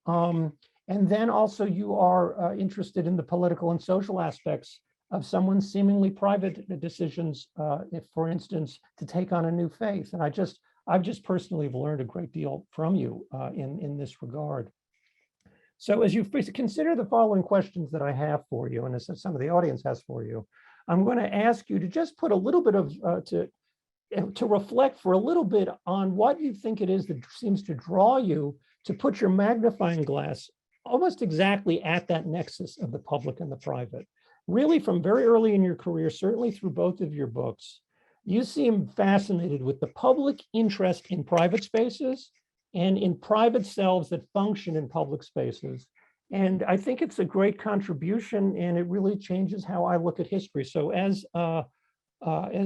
And then also you are interested in the political and social aspects of someone's seemingly private decisions, if, for instance, to take on a new faith. And I've just personally learned a great deal from you in this regard. So as you consider the following questions that I have for you, and as some of the audience has for you, I'm going to ask you to just put a little bit of, to reflect for a little bit on what you think it is that seems to draw you to put your magnifying glass almost exactly at that nexus of the public and the private. Really, from very early in your career, certainly through both of your books, you seem fascinated with the public interest in private spaces and in private selves that function in public spaces. And I think it's a great contribution, and it really changes how I look at history. So as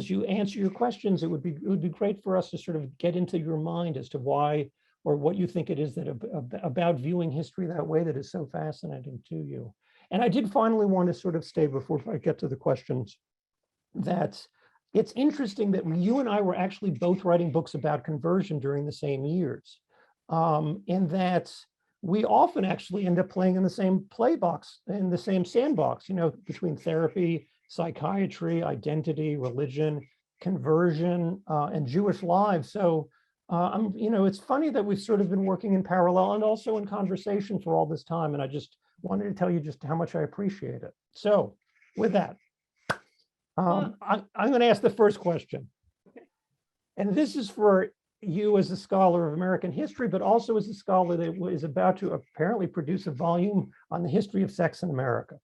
you answer your questions, it would be great for us to sort of get into your mind as to why or what you think it is that about viewing history that way that is so fascinating to you. And I did finally want to sort of stay before I get to the questions that it's interesting that you and I were actually both writing books about conversion during the same years, and that we often actually end up playing in the same playbox, in the same sandbox, between therapy, psychiatry, identity, religion, conversion, and Jewish lives. So it's funny that we've sort of been working in parallel and also in conversation for all this time. And I just wanted to tell you just how much I appreciate it. So with that, I'm going to ask the first question. And this is for you as a scholar of American history, but also as a scholar that is about to apparently produce a volume on the history of sex in America.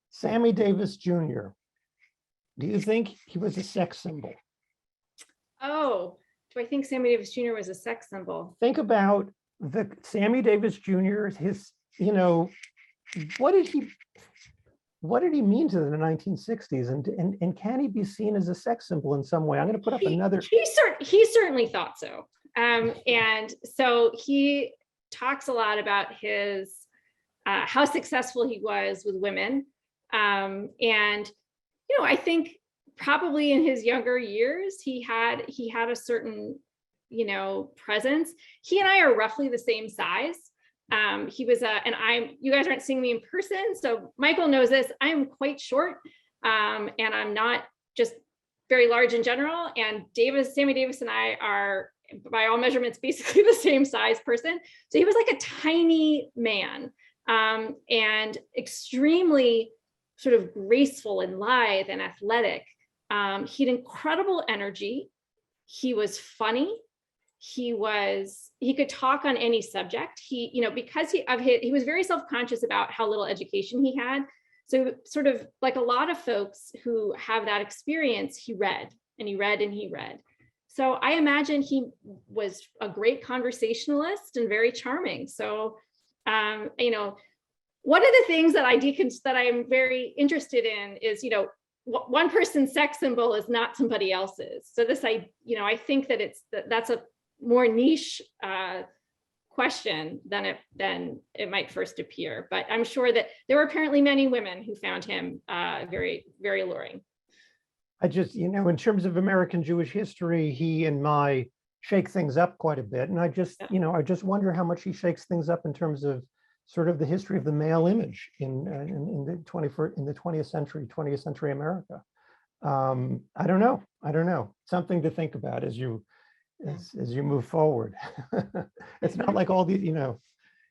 Sammy Davis Jr., do you think he was a sex symbol? Oh, do I think Sammy Davis Jr. was a sex symbol? Think about the Sammy Davis Jr., what did he mean to the 1960s? And can he be seen as a sex symbol in some way? I'm going to put up another. He certainly thought so. And so he talks a lot about his, how successful he was with women. And, I think probably in his younger years, he had a certain, presence. He and I are roughly the same size. He was you guys aren't seeing me in person, so Michael knows this. I am quite short, and I'm not just very large in general. And Sammy Davis and I are, by all measurements, basically the same size person. So he was like a tiny man, and extremely sort of graceful and lithe and athletic. He had incredible energy. He was funny. He could talk on any subject. Because he was very self-conscious about how little education he had. So sort of like a lot of folks who have that experience, he read and he read and he read. So I imagine he was a great conversationalist and very charming. So, one of the things that I am very interested in is, one person's sex symbol is not somebody else's. So I think that that's a more niche question than it might first appear. But I'm sure that there were apparently many women who found him very, very alluring. I just, in terms of American Jewish history, he and my shake things up quite a bit. And I just wonder how much he shakes things up in terms of sort of the history of the male image in the 20th century America. I don't know. Something to think about as you move forward. It's not like all these,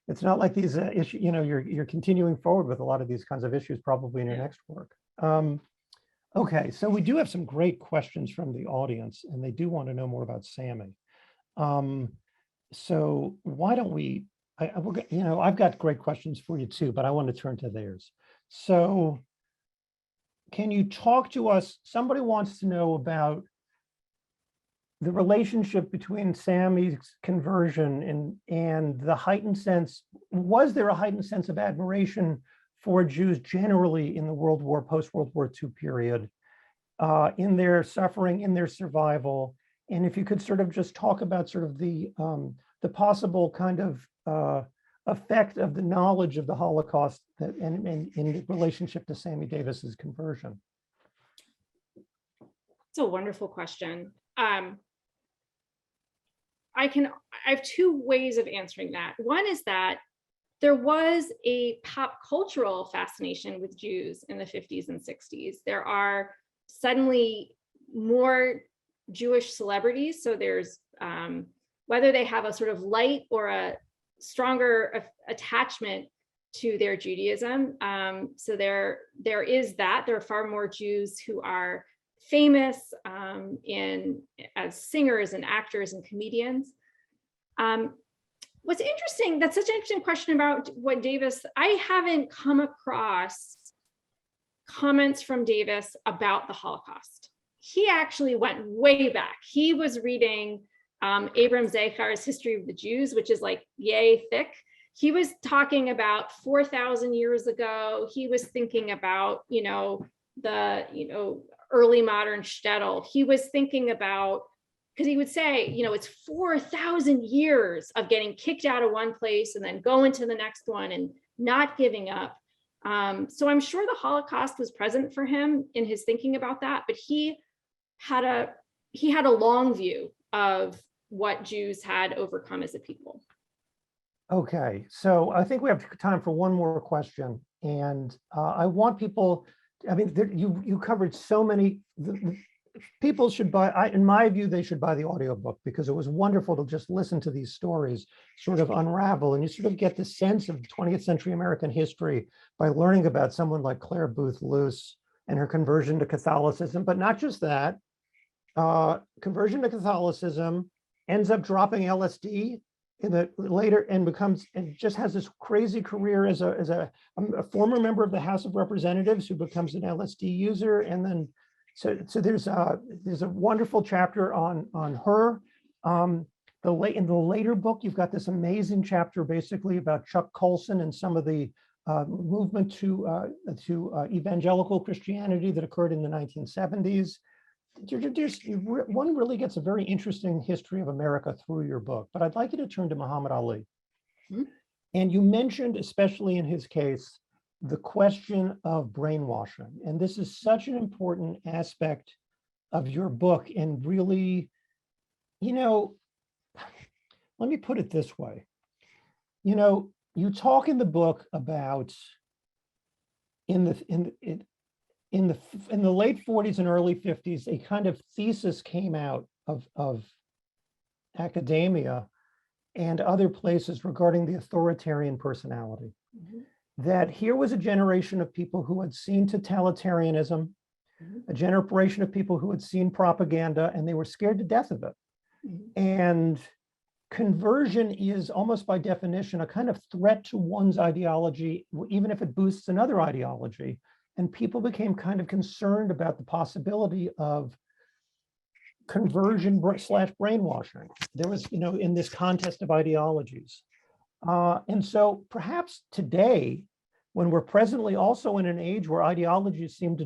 it's not like these issues, you're continuing forward with a lot of these kinds of issues probably in your next work. Okay, so we do have some great questions from the audience, and they do want to know more about Sammy. So why don't we, I've got great questions for you too, but I want to turn to theirs. So can you talk to us? Somebody wants to know about the relationship between Sammy's conversion and the heightened sense, was there a heightened sense of admiration for Jews generally in the post-World War II period, in their suffering, in their survival? And if you could sort of just talk about sort of the possible kind of effect of the knowledge of the Holocaust that, and in relationship to Sammy Davis's conversion. It's a wonderful question. I have two ways of answering that. One is that there was a pop cultural fascination with Jews in the 50s and 60s. There are suddenly more Jewish celebrities. So there's, whether they have a sort of light or a stronger attachment to their Judaism. So there is that. There are far more Jews who are famous as singers and actors and comedians. What's interesting, that's such an interesting question about what Davis, I haven't come across comments from Davis about the Holocaust. He actually went way back. He was reading Abram Zeichar's History of the Jews, which is like yay thick. He was talking about 4,000 years ago. He was thinking about, the, early modern shtetl. He was thinking about, because he would say, it's 4,000 years of getting kicked out of one place and then going to the next one and not giving up. So I'm sure the Holocaust was present for him in his thinking about that, but he had a long view of what Jews had overcome as a people. Okay, so I think we have time for one more question, and I want people. I mean, you covered so many. People should buy. In my view, they should buy the audiobook because it was wonderful to just listen to these stories sort of unravel, and you sort of get the sense of 20th century American history by learning about someone like Claire Booth Luce and her conversion to Catholicism. But not just that, conversion to Catholicism, ends up dropping LSD in the later and just has this crazy career as a former member of the House of Representatives who becomes an LSD user. And then so there's a wonderful chapter on her. In the later book, you've got this amazing chapter basically about Chuck Colson and some of the movement to evangelical Christianity that occurred in the 1970s. One really gets a very interesting history of America through your book, but I'd like you to turn to Muhammad Ali. Mm-hmm. And you mentioned, especially in his case, the question of brainwashing. And this is such an important aspect of your book. And really, let me put it this way. You talk in the book about in the late 40s and early 50s, a kind of thesis came out of academia and other places regarding the authoritarian personality. Mm-hmm. That here was a generation of people who had seen totalitarianism, mm-hmm. a generation of people who had seen propaganda, and they were scared to death of it. Mm-hmm. And conversion is almost by definition a kind of threat to one's ideology, even if it boosts another ideology. And people became kind of concerned about the possibility of conversion / brainwashing. There was, in this contest of ideologies. And so perhaps today, when we're presently also in an age where ideologies seem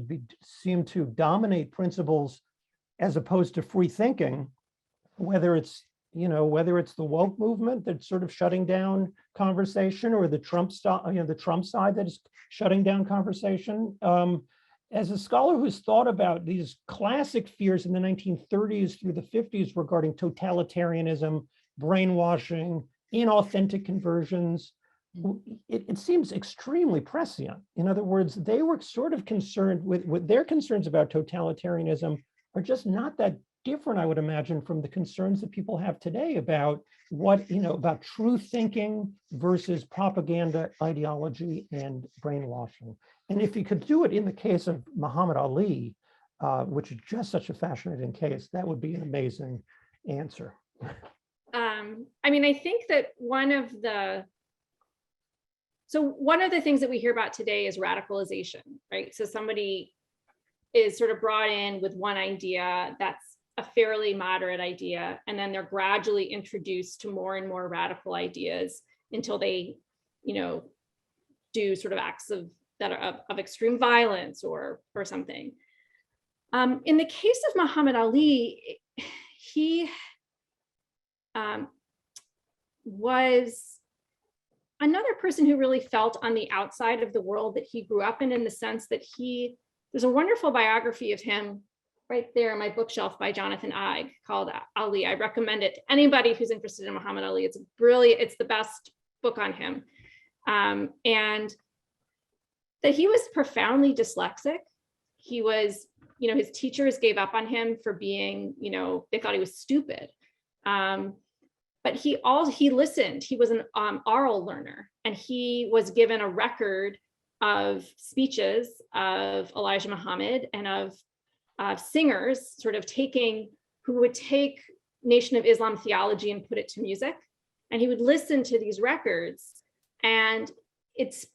to dominate principles as opposed to free thinking, whether it's the woke movement that's sort of shutting down conversation, or the Trump side that is shutting down conversation. As a scholar who's thought about these classic fears in the 1930s through the 50s regarding totalitarianism, brainwashing, inauthentic conversions, it seems extremely prescient. In other words, they were sort of concerned with their concerns about totalitarianism are just not that different, I would imagine, from the concerns that people have today about about true thinking versus propaganda, ideology, and brainwashing. And if you could do it in the case of Muhammad Ali, which is just such a fascinating case, that would be an amazing answer. I think that one of the things that we hear about today is radicalization, right? So somebody is sort of brought in with one idea that's a fairly moderate idea, and then they're gradually introduced to more and more radical ideas until they, do sort of acts that are of extreme violence or something. In the case of Muhammad Ali, he was another person who really felt on the outside of the world that he grew up in the sense that there's a wonderful biography of him right there on my bookshelf by Jonathan Eig called Ali. I recommend it to anybody who's interested in Muhammad Ali. It's brilliant. It's the best book on him. And that he was profoundly dyslexic. He was, his teachers gave up on him for being, they thought he was stupid. But he listened. He was an oral learner, and he was given a record of speeches of Elijah Muhammad and of singers who would take Nation of Islam theology and put it to music. And he would listen to these records, and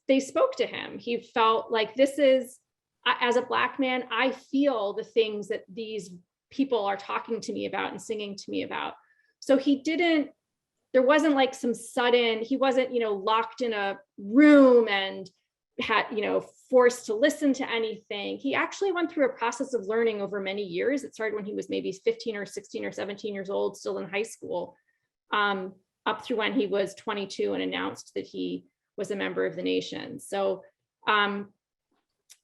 they spoke to him. He felt like, this is, as a Black man, I feel the things that these people are talking to me about and singing to me about. So there wasn't like some sudden, he wasn't, locked in a room and had, forced to listen to anything. He actually went through a process of learning over many years. It started when he was maybe 15 or 16 or 17 years old, still in high school, up through when he was 22 and announced that he was a member of the nation. So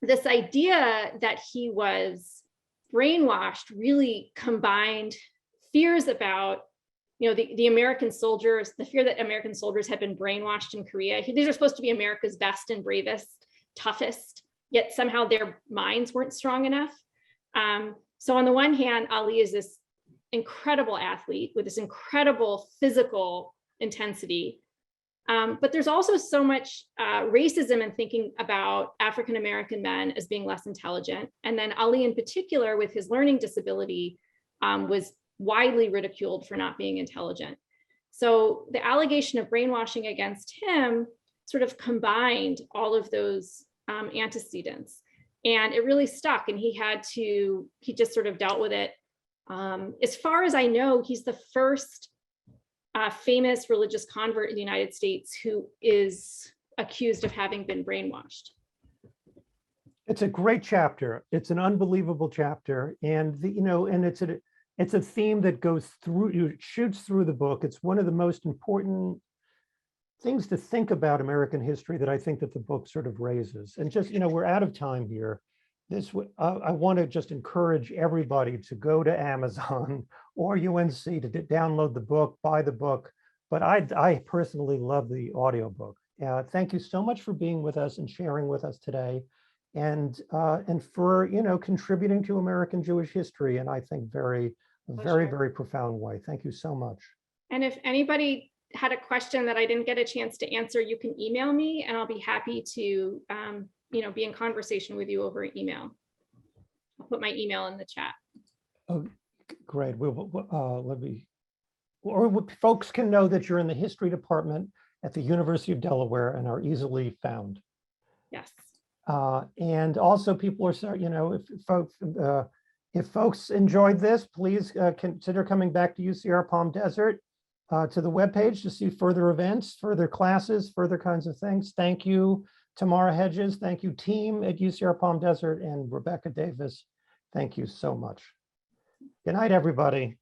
this idea that he was brainwashed really combined fears about, the American soldiers, the fear that American soldiers had been brainwashed in Korea. These are supposed to be America's best and bravest, toughest, yet somehow their minds weren't strong enough. So on the one hand, Ali is this incredible athlete with this incredible physical intensity. But there's also so much racism in thinking about African-American men as being less intelligent. And then Ali in particular, with his learning disability, was widely ridiculed for not being intelligent. So the allegation of brainwashing against him sort of combined all of those antecedents. And it really stuck, and he just sort of dealt with it. As far as I know, he's the first famous religious convert in the United States who is accused of having been brainwashed. It's a great chapter. It's an unbelievable chapter, and it's a theme that goes through, shoots through the book. It's one of the most important things to think about American history that I think that the book sort of raises. And just, we're out of time here. I want to just encourage everybody to go to Amazon or UNC to download the book, buy the book. But I personally love the audiobook. Thank you so much for being with us and sharing with us today, and for contributing to American Jewish history. And I think very, very profound way. Thank you so much. And if anybody had a question that I didn't get a chance to answer, you can email me, and I'll be happy to be in conversation with you over email. I'll put my email in the chat. Oh, great. Folks can know that you're in the history department at the University of Delaware and are easily found. Yes. And also people are, if folks enjoyed this, please consider coming back to UCR Palm Desert, to the webpage to see further events, further classes, further kinds of things. Thank you, Tamara Hedges. Thank you, team at UCR Palm Desert, and Rebecca Davis. Thank you so much. Good night, everybody.